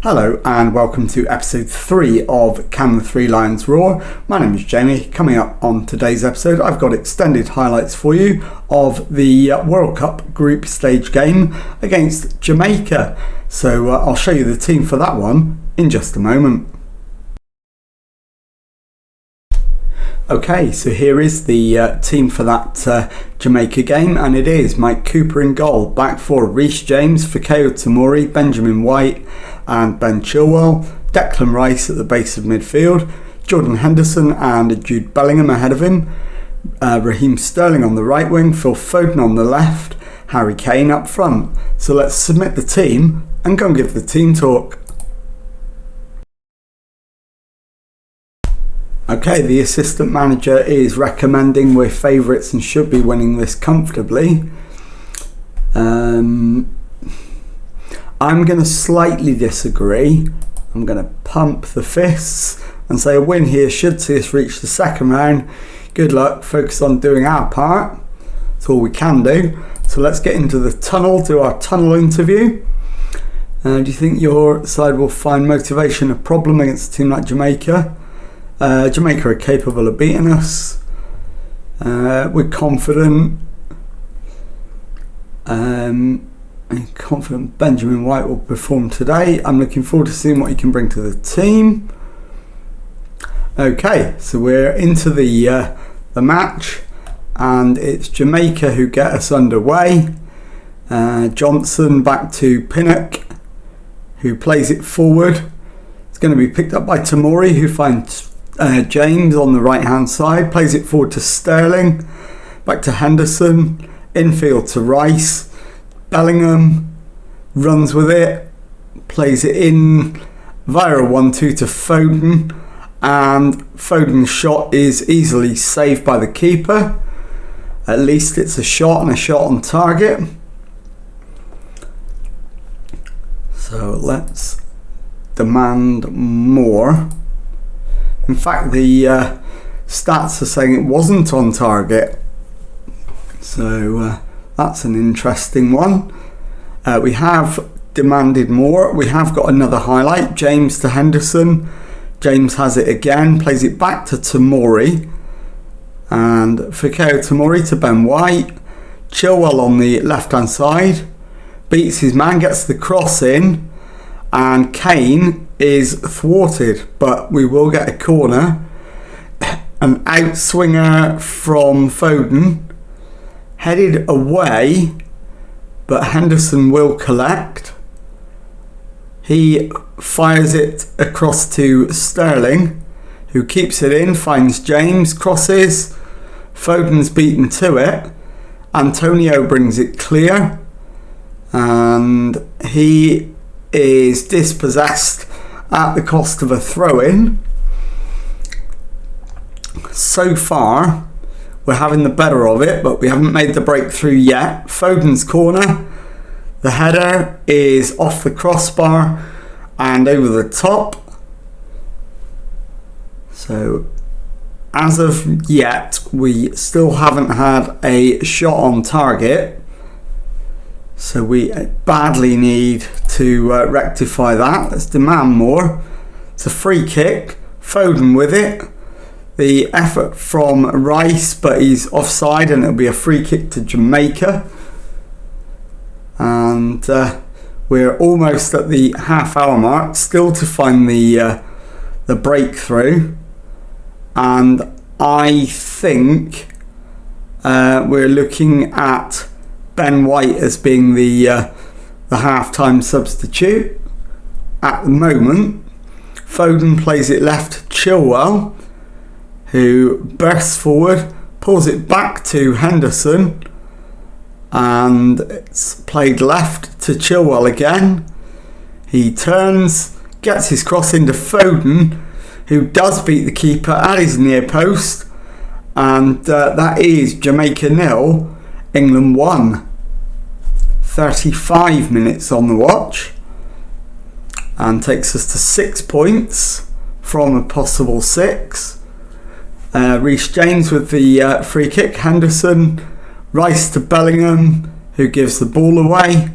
Hello and welcome to episode 3 of Can the Three Lions Roar? My name is Jamie. Coming up on today's episode, I've got extended highlights for you of the World Cup group stage game against Jamaica. So I'll show you the team for that one in just a moment. Okay, so here is the team for that Jamaica game, and it is Mike Cooper in goal, back four Reece James, Fikayo Tomori, Benjamin White and Ben Chilwell, Declan Rice at the base of midfield, Jordan Henderson and Jude Bellingham ahead of him, Raheem Sterling on the right wing, Phil Foden on the left, Harry Kane up front. So let's submit the team and go and give the team talk. Okay, the assistant manager is recommending we're favourites and should be winning this comfortably. I'm going to slightly disagree. I'm going to pump the fists and say a win here should see us reach the second round. Good luck, focus on doing our part. That's all we can do. So let's get into the tunnel, do our tunnel interview. Do you think your side will find motivation a problem against a team like Jamaica? Jamaica are capable of beating us. We're confident. I'm confident Benjamin White will perform today. I'm looking forward to seeing what he can bring to the team. Okay, so we're into the match, and it's Jamaica who get us underway. Johnson back to Pinnock, who plays it forward. It's going to be picked up by Tomori, who finds James on the right hand side, plays it forward to Sterling, back to Henderson, infield to Rice, Bellingham runs with it, plays it in via a 1-2 to Foden, and Foden's shot is easily saved by the keeper. At least it's a shot and a shot on target. So let's demand more. In fact, the stats are saying it wasn't on target, so that's an interesting one. We have demanded more. We have got another highlight, James to Henderson. James has it again, plays it back to Tomori, and Fikayo Tomori to Ben White. Chilwell on the left hand side, beats his man, gets the cross in, and Kane is thwarted, but we will get a corner. An outswinger from Foden, headed away, but Henderson will collect. He fires it across to Sterling, who keeps it in, finds James, crosses. Foden's beaten to it. Antonio brings it clear, and he is dispossessed at the cost of a throw-in. So far, we're having the better of it, but we haven't made the breakthrough yet. Foden's corner. The header is off the crossbar and over the top. So, as of yet, we still haven't had a shot on target. So we badly need to rectify that. Let's demand more. It's a free kick. Foden with it. The effort from Rice, but he's offside, and it'll be a free kick to Jamaica. And we're almost at the half-hour mark, still to find the breakthrough. And I think we're looking at Ben White as being the half-time substitute at the moment. Foden plays it left to Chilwell, who bursts forward, pulls it back to Henderson, and it's played left to Chilwell again. He turns, gets his cross into Foden, who does beat the keeper at his near post, and that is Jamaica 0, England 1. 35 minutes on the watch, and takes us to 6 points from a possible 6. Reece James with the free kick. Henderson, Rice to Bellingham, who gives the ball away.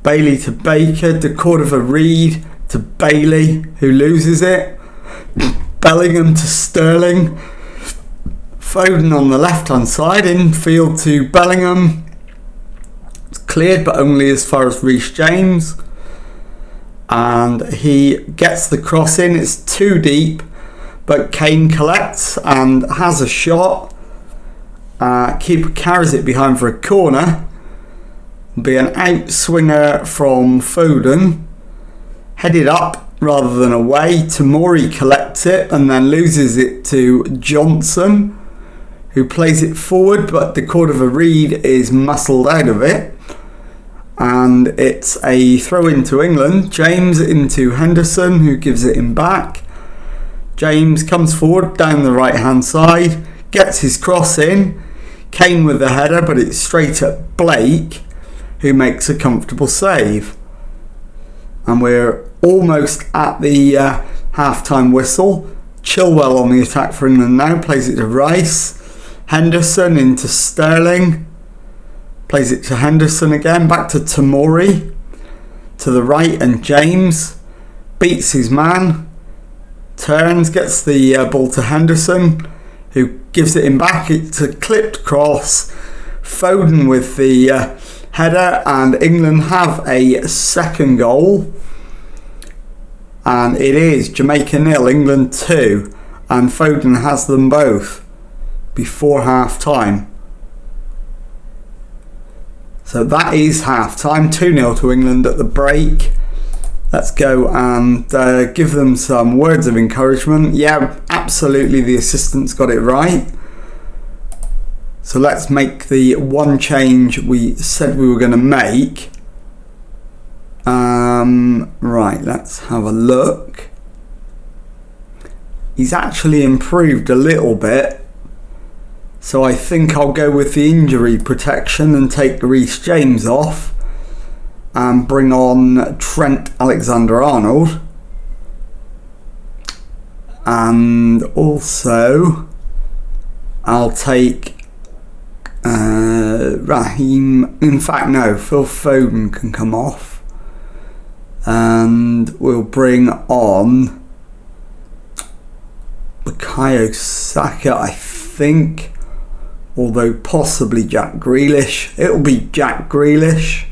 Bailey to Baker, De Cordova Reed to Bailey, who loses it. Bellingham to Sterling. Foden on the left hand side, infield to Bellingham. It's cleared, but only as far as Reece James. And he gets the cross in. It's too deep, but Kane collects and has a shot. Keeper carries it behind for a corner. Be an outswinger from Foden. Headed up rather than away. Tomori collects it and then loses it to Johnson, who plays it forward, but the Reed is muscled out of it. And it's a throw into England. James into Henderson, who gives it him back. James comes forward down the right hand side, gets his cross in. Kane with the header, but it's straight at Blake, who makes a comfortable save. And we're almost at the half-time whistle. Chilwell on the attack for England now, plays it to Rice. Henderson into Sterling. Plays it to Henderson again, back to Tomori. To the right, and James beats his man. Turns, gets the ball to Henderson, who gives it him back. It's a clipped cross. Foden with the header, and England have a second goal. And it is Jamaica 0, England 2. And Foden has them both before half time. So that is half time, 2-0 to England at the break. Let's go and give them some words of encouragement. Yeah, absolutely, the assistants got it right. So let's make the one change we said we were going to make. Right, let's have a look. He's actually improved a little bit. So I think I'll go with the injury protection and take Reece James off and bring on Trent Alexander-Arnold. And also I'll take Raheem. In fact, no, Phil Foden can come off. And we'll bring on Bukayo Saka, I think. Although possibly Jack Grealish. It'll be Jack Grealish.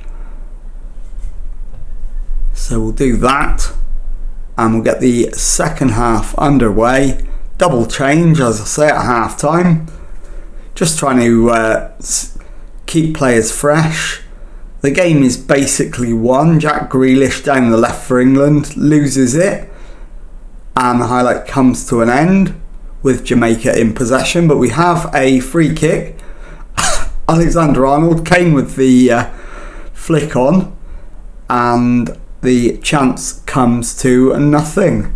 So we'll do that. And we'll get the second half underway. Double change, as I say, at half time. Just trying to keep players fresh. The game is basically won. Jack Grealish down the left for England loses it. And the highlight comes to an end with Jamaica in possession, but we have a free kick. Alexander-Arnold, Kane with the flick on, and the chance comes to nothing.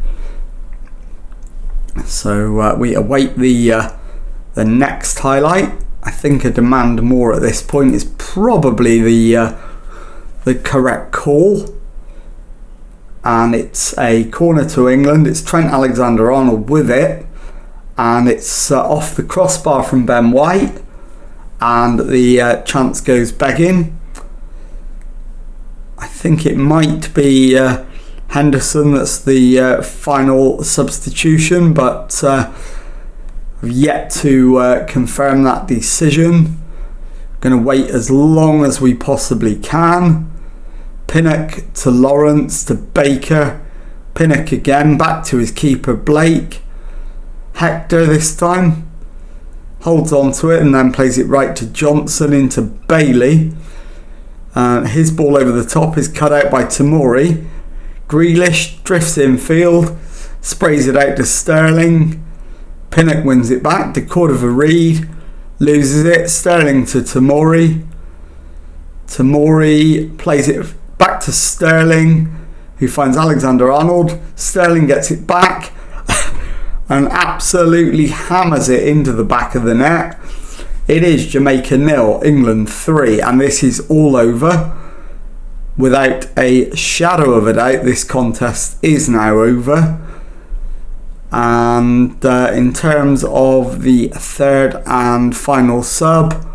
So we await the next highlight. I think a demand more at this point is probably the correct call. And it's a corner to England. It's Trent Alexander-Arnold with it. And it's off the crossbar from Ben White, and the chance goes begging. I think it might be Henderson that's the final substitution, but I've yet to confirm that decision. Going to wait as long as we possibly can. Pinnock to Lawrence to Baker. Pinnock again, back to his keeper Blake. Hector this time holds on to it and then plays it right to Johnson into Bailey. His ball over the top is cut out by Tomori. Grealish drifts infield, sprays it out to Sterling. Pinnock wins it back to Reed, loses it. Sterling to Tomori. Tomori plays it back to Sterling, who finds Alexander-Arnold. Sterling gets it back and absolutely hammers it into the back of the net. It is Jamaica 0, England 3, and this is all over. Without a shadow of a doubt, this contest is now over. And in terms of the third and final sub,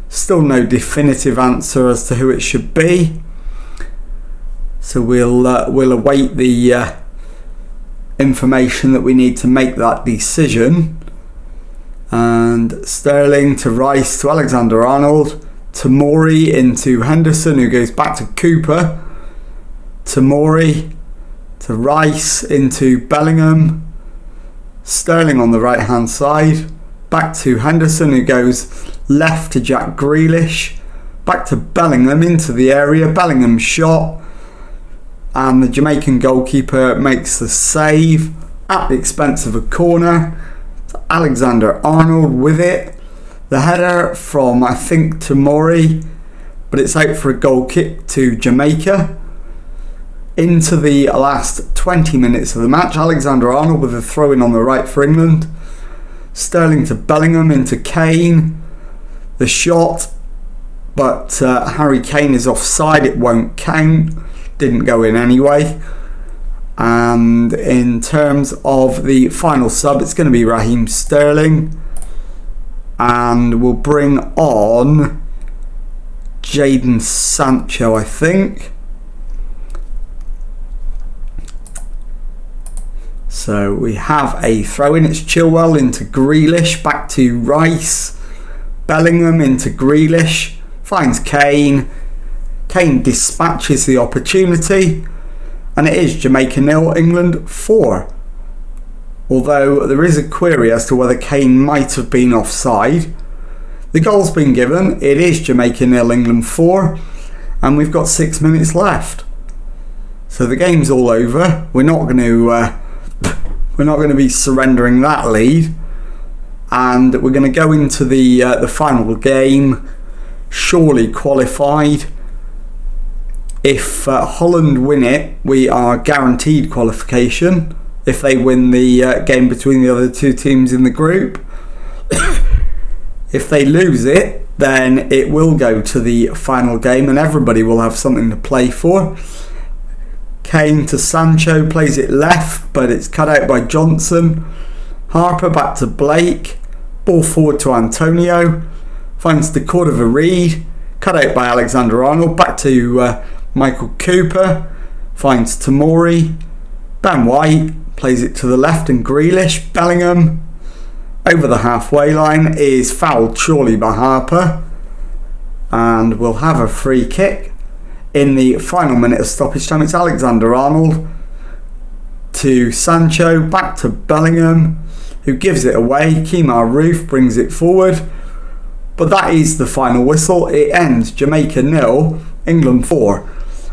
still no definitive answer as to who it should be. So we'll await the information that we need to make that decision. And Sterling to Rice to Alexander-Arnold, to Mori into Henderson, who goes back to Cooper, to Mori, to Rice into Bellingham, Sterling on the right hand side, back to Henderson, who goes left to Jack Grealish, back to Bellingham into the area, Bellingham shot, and the Jamaican goalkeeper makes the save at the expense of a corner. Alexander-Arnold with it. The header from, I think, Tamori, but it's out for a goal kick to Jamaica. Into the last 20 minutes of the match, Alexander-Arnold with a throw-in on the right for England. Sterling to Bellingham into Kane. The shot, but Harry Kane is offside, it won't count. Didn't go in anyway. And in terms of the final sub, it's going to be Raheem Sterling. And we'll bring on Jadon Sancho, I think. So we have a throw-in. It's Chilwell into Grealish, back to Rice. Bellingham into Grealish, finds Kane. Kane dispatches the opportunity. And it is Jamaica 0, England 4. Although there is a query as to whether Kane might have been offside. The goal's been given. It is Jamaica 0, England 4. And we've got 6 minutes left. So the game's all over. We're not going to be surrendering that lead. And we're going to go into the final game, surely qualified. If Holland win it, we are guaranteed qualification. If they win the game between the other two teams in the group. If they lose it, then it will go to the final game and everybody will have something to play for. Kane to Sancho, plays it left, but it's cut out by Johnson. Harper back to Blake, ball forward to Antonio, finds the Cordova-Reid, cut out by Alexander-Arnold, back to Michael Cooper, finds Tamori, Ben White, plays it to the left and Grealish, Bellingham, over the halfway line, is fouled surely by Harper, and we'll have a free kick. In the final minute of stoppage time, it's Alexander-Arnold to Sancho, back to Bellingham, who gives it away. Kemar Roof brings it forward. But that is the final whistle. It ends Jamaica 0, England 4.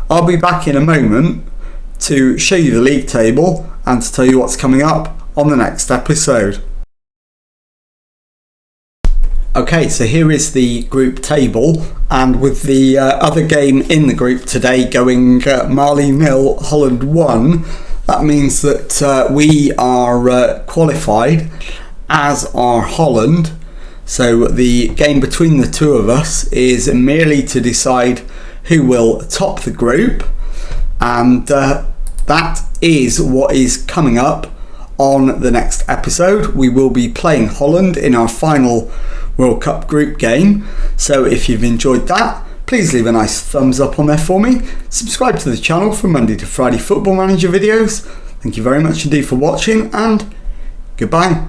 I'll be back in a moment to show you the league table and to tell you what's coming up on the next episode. Okay, so here is the group table, and with the other game in the group today going Mali 0, Holland 1, that means that we are qualified, as are Holland. So the game between the two of us is merely to decide who will top the group, and that is what is coming up on the next episode. We will be playing Holland in our final World Cup group game. So if you've enjoyed that, please leave a nice thumbs up on there for me. Subscribe to the channel for Monday to Friday Football Manager videos. Thank you very much indeed for watching, and goodbye.